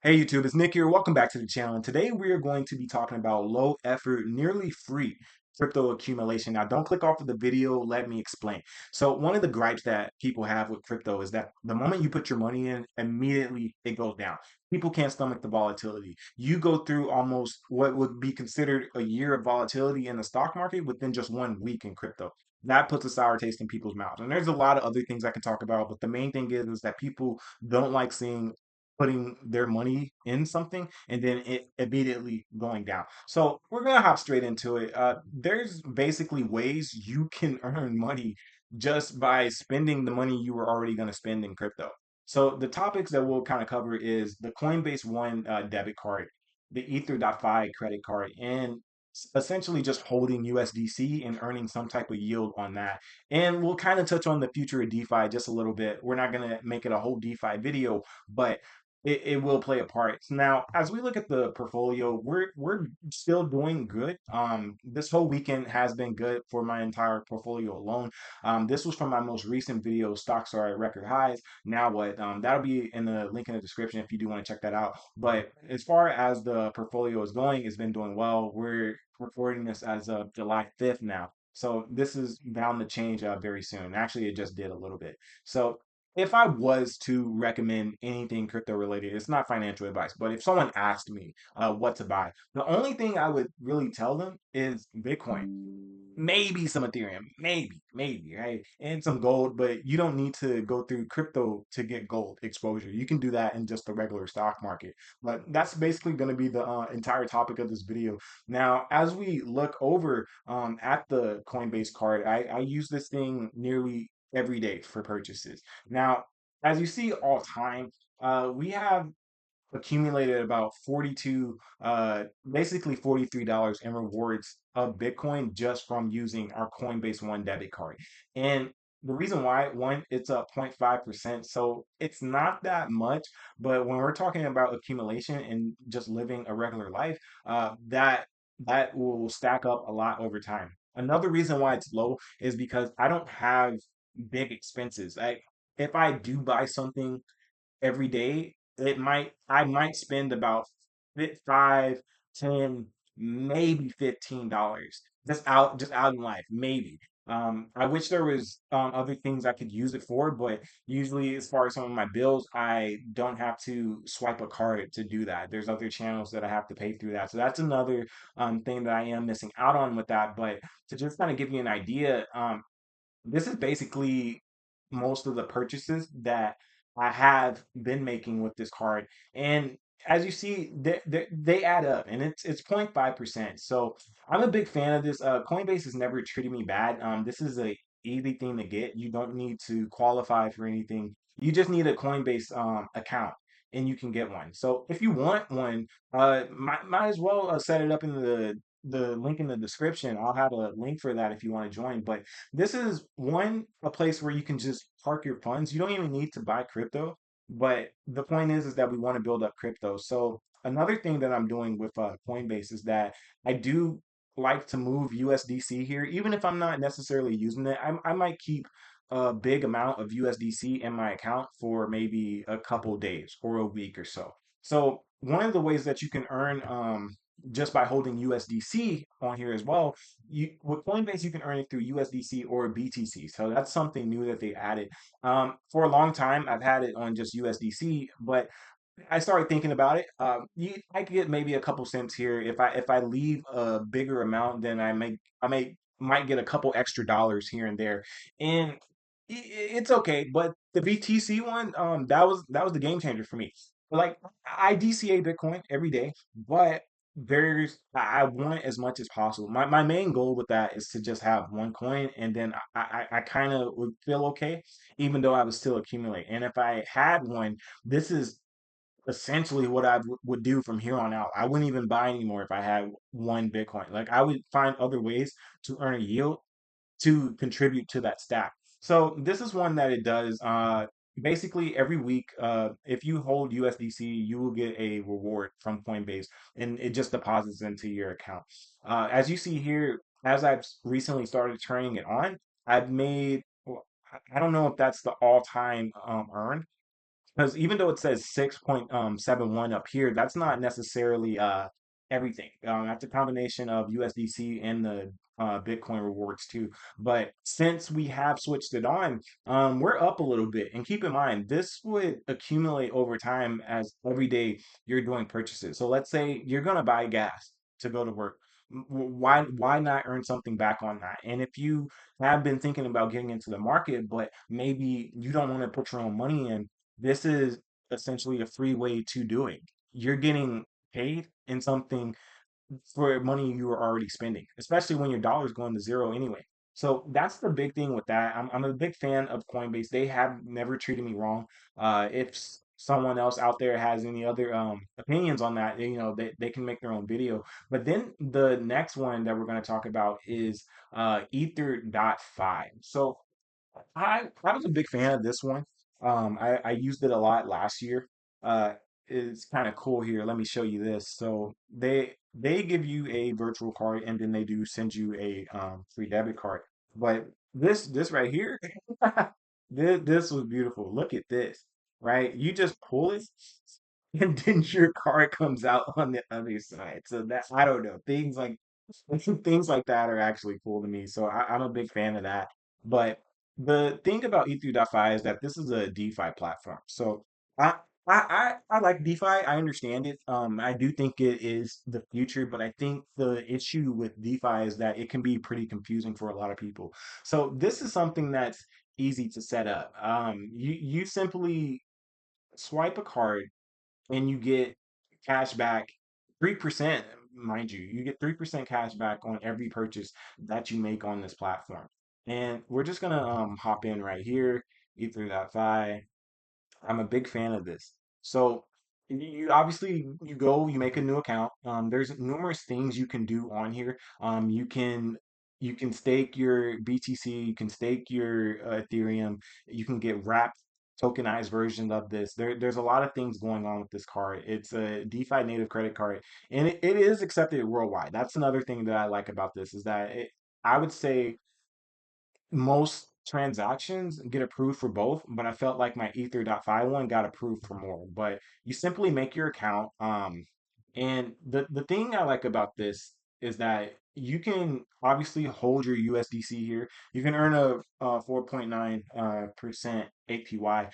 Hey YouTube, it's Nick here. Welcome back to the channel. And today we are going to be talking about low effort, nearly free crypto accumulation. Now, don't click off of the video. Let me explain. So, one of the gripes that people have with crypto is that the moment you put your money in, immediately it goes down. People can't stomach the volatility. You go through almost what would be considered a year of volatility in the stock market within just 1 week in crypto. That puts a sour taste in people's mouths. And there's a lot of other things I can talk about, but the main thing is that people don't like seeing putting their money in something and then it immediately going down. So we're gonna hop straight into it. There's basically ways you can earn money just by spending the money you were already gonna spend in crypto. So the topics that we'll kind of cover is the Coinbase One debit card, the ether.fi credit card, and essentially just holding USDC and earning some type of yield on that. And we'll kind of touch on the future of DeFi just a little bit. We're not going to make it a whole DeFi video, but it will play a part. Now, as we look at the portfolio, we're still doing good. This whole weekend has been good for my entire portfolio alone. This was from my most recent video. Stocks are at record highs. Now what? That'll be in the link in the description if you do want to check that out. But as far as the portfolio is going, it's been doing well. We're recording this as of July 5th now. So this is bound to change very soon. Actually, it just did a little bit. So if I was to recommend anything crypto related, it's not financial advice, but if someone asked me what to buy, the only thing I would really tell them is Bitcoin. Maybe some Ethereum, maybe, right? And some gold, but you don't need to go through crypto to get gold exposure. You can do that in just the regular stock market. But that's basically going to be the entire topic of this video. Now, as we look over at the Coinbase card, I use this thing nearly every day for purchases. Now, as you see all time, we have accumulated about 42 basically $43 in rewards of Bitcoin just from using our Coinbase One debit card. And the reason why, one, it's a 0.5%, so it's not that much, but when we're talking about accumulation and just living a regular life, that will stack up a lot over time. Another reason why it's low is because I don't have big expenses. If I do buy something every day, I might spend about 5, 10, maybe $15 just out in life, maybe. I wish there was other things I could use it for, but usually as far as some of my bills, I don't have to swipe a card to do that. There's other channels that I have to pay through that. So that's another thing that I am missing out on with that. But to just kind of give you an idea, this is basically most of the purchases that I have been making with this card. And as you see, they add up and it's 0.5%. So I'm a big fan of this. Coinbase has never treated me bad. This is a easy thing to get. You don't need to qualify for anything. You just need a Coinbase account and you can get one. So if you want one, might as well set it up in the link in the description. I'll have a link for that if you want to join. But this is a place where you can just park your funds. You don't even need to buy crypto, but the point is that we want to build up crypto. So another thing that I'm doing with Coinbase is that I do like to move USDC here, even if I'm not necessarily using it. I might keep a big amount of USDC in my account for maybe a couple days or a week or so. So one of the ways that you can earn just by holding USDC on here as well, with Coinbase you can earn it through USDC or BTC. So that's something new that they added. For a long time I've had it on just USDC, but I started thinking about it. I could get maybe a couple cents here if I leave a bigger amount, then I might get a couple extra dollars here and there, and it's okay. But the BTC one, that was the game changer for me. Like I DCA Bitcoin every day, but I want as much as possible. My main goal with that is to just have one coin, and then I kind of would feel okay, even though I would still accumulate. And if I had one, this is essentially what I would do from here on out. I wouldn't even buy anymore if I had one Bitcoin. Like I would find other ways to earn a yield to contribute to that stack. So this is one that it does. Basically, every week, if you hold USDC, you will get a reward from Coinbase, and it just deposits into your account. As you see here, as I've recently started turning it on, I've made. Well, I don't know if that's the all-time earn, because even though it says 6.71 up here, that's not necessarily everything. That's a combination of USDC and the Bitcoin rewards too. But since we have switched it on, we're up a little bit. And keep in mind, this would accumulate over time as every day you're doing purchases. So let's say you're gonna buy gas to go to work. Why not earn something back on that? And if you have been thinking about getting into the market, but maybe you don't want to put your own money in, this is essentially a free way to do it. You're getting paid in something for money you were already spending, especially when your dollar's going to zero anyway. So that's the big thing with that. I'm a big fan of Coinbase. They have never treated me wrong. If someone else out there has any other opinions on that, they can make their own video. But then the next one that we're going to talk about is ether.fi. So I was a big fan of this one. I used it a lot last year. Uh, it's kind of cool here. Let me show you this. So they give you a virtual card and then they do send you a free debit card. But this right here, this was beautiful. Look at this, right? You just pull it and then your card comes out on the other side. So that I don't know. Things like that are actually cool to me. So I'm a big fan of that. But the thing about ether.fi is that this is a DeFi platform. So I I like DeFi. I understand it. I do think it is the future, but I think the issue with DeFi is that it can be pretty confusing for a lot of people. So this is something that's easy to set up. You simply swipe a card and you get cash back 3%, mind you. You get 3% cash back on every purchase that you make on this platform. And we're just gonna hop in right here, ether.fi. I'm a big fan of this. So you obviously you go, you make a new account. There's numerous things you can do on here. You can stake your BTC, you can stake your Ethereum, you can get wrapped tokenized versions of this. There's a lot of things going on with this card. It's a DeFi native credit card, and it is accepted worldwide. That's another thing that I like about this is that I would say most transactions get approved for both, but I felt like my ether.fi one got approved for more. But you simply make your account. And the thing I like about this is that you can obviously hold your USDC here. You can earn a 4.9 percent APY.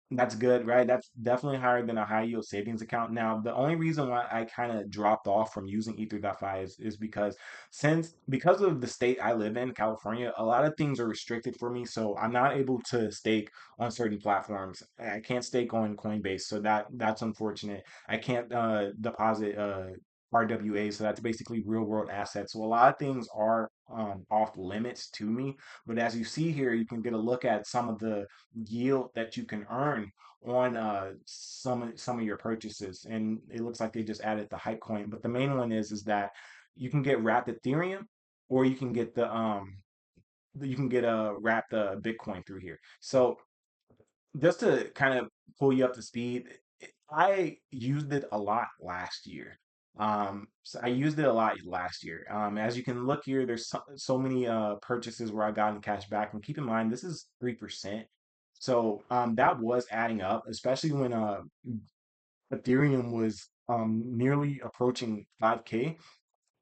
That's good, right? That's definitely higher than a high yield savings account. Now, the only reason why I kind of dropped off from using ether.fi is because of the state I live in, California, a lot of things are restricted for me. So I'm not able to stake on certain platforms. I can't stake on Coinbase, so that's unfortunate. I can't deposit RWA, so that's basically real world assets. So a lot of things are off limits to me. But as you see here, you can get a look at some of the yield that you can earn on some of your purchases. And it looks like they just added the hype coin. But the main one is that you can get wrapped Ethereum, or you can get a wrapped Bitcoin through here. So just to kind of pull you up to speed, I used it a lot last year. So I used it a lot last year. As you can look here, there's so many purchases where I got in cash back. And keep in mind, this is 3%. So that was adding up, especially when Ethereum was nearly approaching 5K.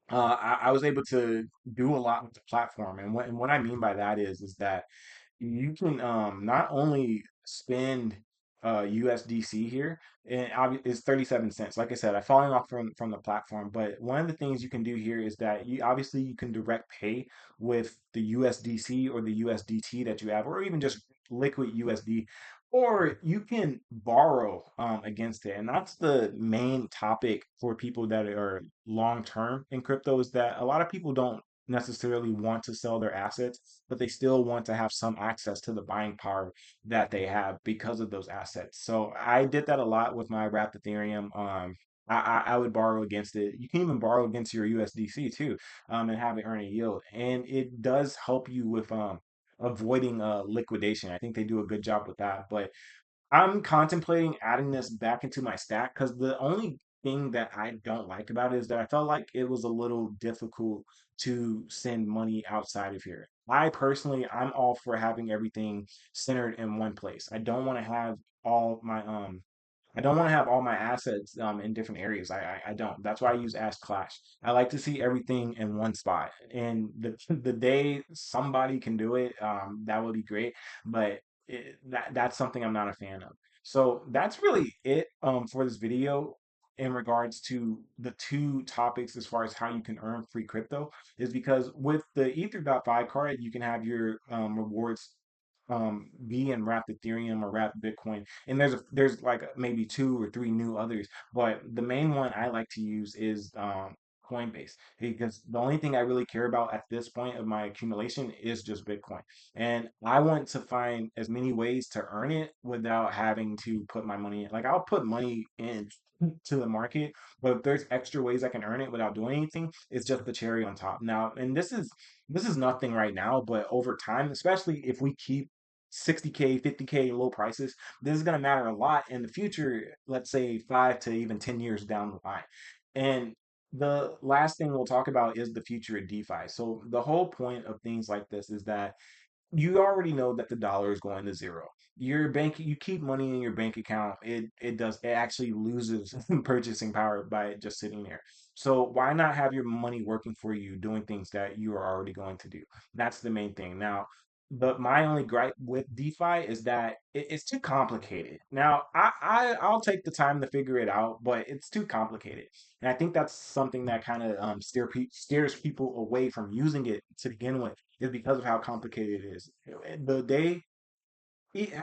I was able to do a lot with the platform. And what I mean by that is that you can not only spend USDC here, and it's 37 cents. Like I said, I'm falling off from the platform, but one of the things you can do here is that you can direct pay with the USDC or the USDT that you have, or even just liquid USD. Or you can borrow against it. And that's the main topic for people that are long term in crypto is that a lot of people don't necessarily want to sell their assets, but they still want to have some access to the buying power that they have because of those assets. So I did that a lot with my wrapped Ethereum. I would borrow against it. You can even borrow against your USDC too, and have it earn a yield. And it does help you with avoiding liquidation. I think they do a good job with that. But I'm contemplating adding this back into my stack because the only thing that I don't like about it is that I felt like it was a little difficult to send money outside of here. I personally, I'm all for having everything centered in one place. All my um I don't want to have all my assets in different areas. I don't. That's why I use Ash Clash. I like to see everything in one spot. And the day somebody can do it, that would be great. But that's something I'm not a fan of. So that's really it for this video in regards to the two topics as far as how you can earn free crypto is because with the ether.fi card, you can have your rewards be in wrapped Ethereum or wrapped Bitcoin. And there's like maybe two or three new others, but the main one I like to use is Coinbase because the only thing I really care about at this point of my accumulation is just Bitcoin. And I want to find as many ways to earn it without having to put my money in. Like I'll put money in to the market, but if there's extra ways I can earn it without doing anything, it's just the cherry on top. Now, and this is nothing right now, but over time, especially if we keep 60K, 50K low prices, this is going to matter a lot in the future, let's say 5 to even 10 years down the line. And the last thing we'll talk about is the future of DeFi. So the whole point of things like this is that you already know that the dollar is going to zero. Your bank, you keep money in your bank account, it actually loses purchasing power by it just sitting there. So why not have your money working for you, doing things that you are already going to do? That's the main thing. Now, but my only gripe with DeFi is that it's too complicated. Now, I'll take the time to figure it out, but it's too complicated, and I think that's something that kind of scares people away from using it to begin with is because of how complicated it is. The day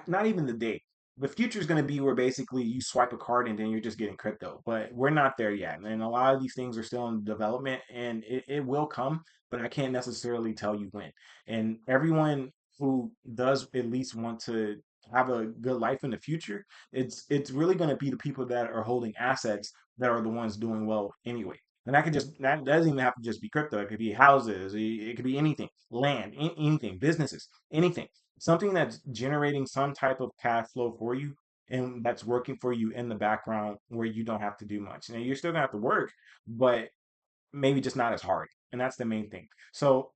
not even the date. The future is going to be where basically you swipe a card and then you're just getting crypto. But we're not there yet. And a lot of these things are still in development and it will come, but I can't necessarily tell you when. And everyone who does at least want to have a good life in the future, it's really going to be the people that are holding assets that are the ones doing well anyway. And that doesn't even have to just be crypto. It could be houses, it could be anything, land, anything, businesses, anything, something that's generating some type of cash flow for you and that's working for you in the background where you don't have to do much. Now you're still gonna have to work, but maybe just not as hard. And that's the main thing. So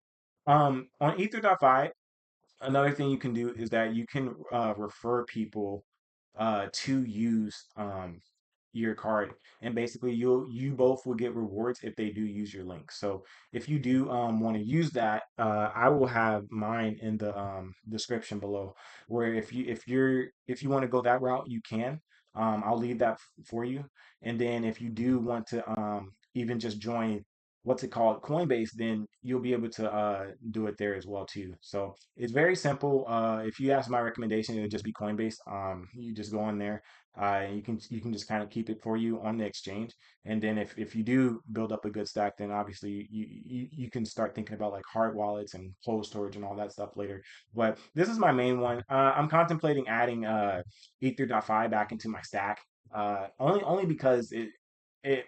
on ether.fi, another thing you can do is that you can refer people to use your card, and basically you both will get rewards if they do use your link. So if you do want to use that, I will have mine in the description below, where if you want to go that route, you can. I'll leave that for you. And then if you do want to even just join what's it called, Coinbase, then you'll be able to do it there as well too. So it's very simple. If you ask my recommendation, it would just be Coinbase. You just go in there. You can just kind of keep it for you on the exchange, and then if you do build up a good stack, then obviously you can start thinking about like hard wallets and cold storage and all that stuff later. But this is my main one. I'm contemplating adding ether.fi back into my stack. Only because it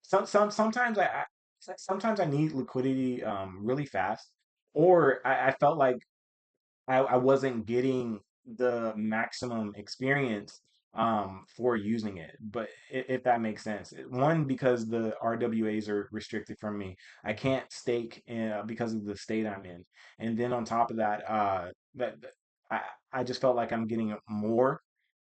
sometimes sometimes I need liquidity really fast, or I felt like I wasn't getting the maximum experience for using it. But if that makes sense, one, because the RWAs are restricted from me, I can't stake because of the state I'm in, and then on top of that, I I just felt like I'm getting more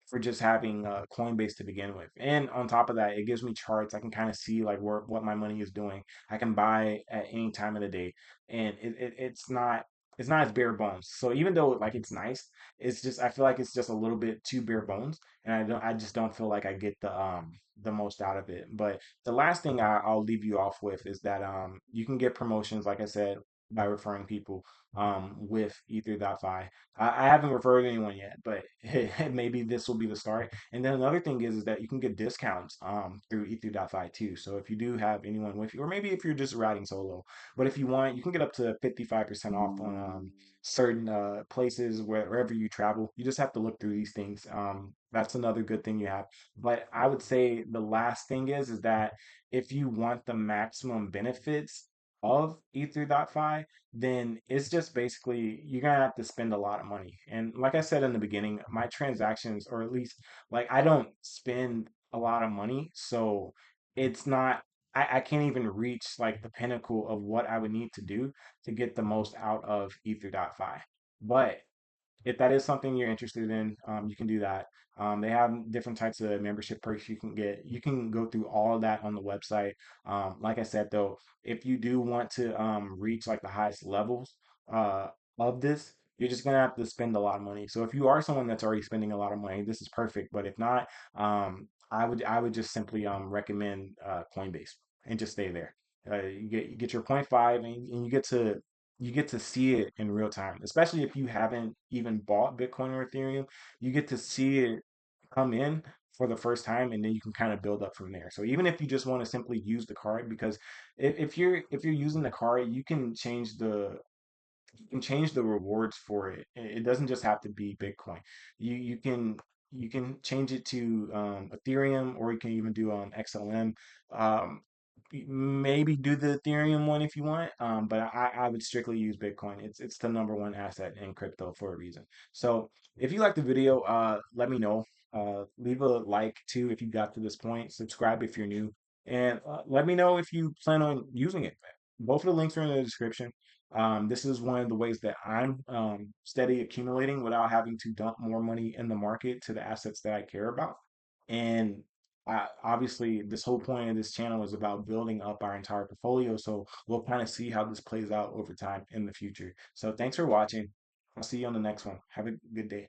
for just having Coinbase to begin with. And on top of that, it gives me charts. I can kind of see like where what my money is doing. I can buy at any time of the day, and it's not as bare bones. So even though like it's nice, it's just I feel like it's just a little bit too bare bones, and I just don't feel like I get the most out of it. But the last thing I'll leave you off with is that you can get promotions, like I said, by referring people with ether.fi. I haven't referred anyone yet, but maybe this will be the start. And then another thing is that you can get discounts through ether.fi too. So if you do have anyone with you, or maybe if you're just riding solo, but if you want, you can get up to 55% off on certain places wherever you travel. You just have to look through these things. That's another good thing you have. But I would say the last thing is that if you want the maximum benefits of ether.fi, then it's just basically you're gonna have to spend a lot of money. And like I said in the beginning, my transactions, or at least like I don't spend a lot of money, so it's not. I can't even reach like the pinnacle of what I would need to do to get the most out of ether.fi. But if that is something you're interested in, you can do that. They have different types of membership perks you can get. You can go through all of that on the website. Like I said, though, if you do want to reach like the highest levels uh, of this, you're just gonna have to spend a lot of money. So if you are someone that's already spending a lot of money, this is perfect. But if not, I would just simply recommend Coinbase and just stay there. You get your point 0.5 and you get to see it in real time, especially if you haven't even bought Bitcoin or Ethereum. You get to see it come in for the first time, and then you can kind of build up from there. So even if you just want to simply use the card, because if you're using the card, you can change the rewards for it. It doesn't just have to be Bitcoin. You can change it to Ethereum, or you can even do XLM. Um, Maybe do the Ethereum one if you want, but I would strictly use Bitcoin. It's the number one asset in crypto for a reason. So if you like the video, let me know. Leave a like too if you got to this point. Subscribe if you're new, and let me know if you plan on using it. Both of the links are in the description. This is one of the ways that I'm steady accumulating without having to dump more money in the market to the assets that I care about. And obviously, this whole point of this channel is about building up our entire portfolio. So we'll kind of see how this plays out over time in the future. So thanks for watching. I'll see you on the next one. Have a good day.